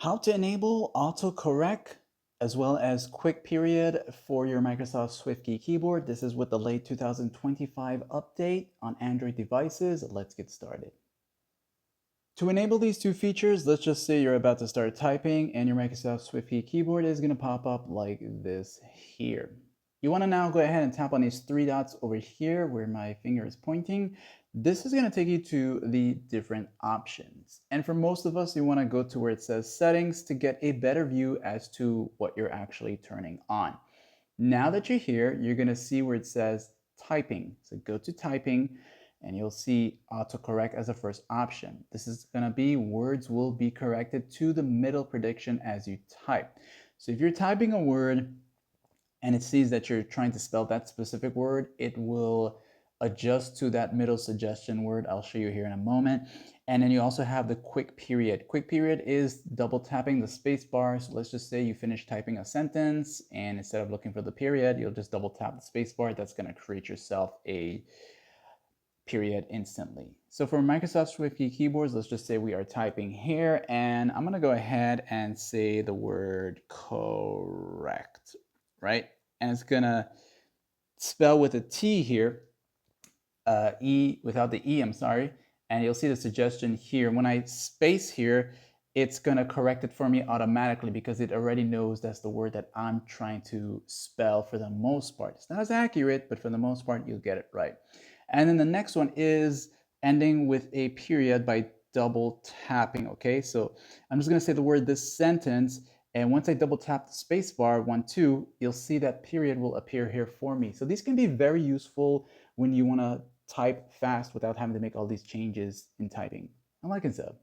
How to enable autocorrect as well as quick period for your Microsoft Swiftkey keyboard. This is with the late 2025 update on Android devices. Let's get started. To enable these two features, let's just say you're about to start typing and your Microsoft Swiftkey keyboard is going to pop up like this here. You want to now go ahead and tap on these three dots over here where my finger is pointing. This is going to take you to the different options. And for most of us, you want to go to where it says settings to get a better view as to what you're actually turning on. Now that you're here, you're going to see where it says typing. So go to typing and you'll see autocorrect as the first option. This is going to be words will be corrected to the middle prediction as you type. So if you're typing a word and it sees that you're trying to spell that specific word, it will adjust to that middle suggestion word. I'll show you here in a moment. And then you also have the quick period. Quick period is double tapping the space bar. So let's just say you finish typing a sentence and instead of looking for the period, you'll just double tap the space bar. That's going to create yourself a period instantly. So for Microsoft Swiftkey keyboards, let's just say we are typing here and I'm going to go ahead and say the word correct, right? And it's going to spell with a T here, E without the E, I'm sorry. And you'll see the suggestion here. When I space here, it's going to correct it for me automatically because it already knows that's the word that I'm trying to spell for the most part. It's not as accurate, but for the most part, you'll get it right. And then the next one is ending with a period by double tapping, okay? So I'm just gonna say the word this sentence, and once I double tap the space bar, 1, 2, you'll see that period will appear here for me. So these can be very useful when you wanna type fast without having to make all these changes in typing. I like it, Zeb.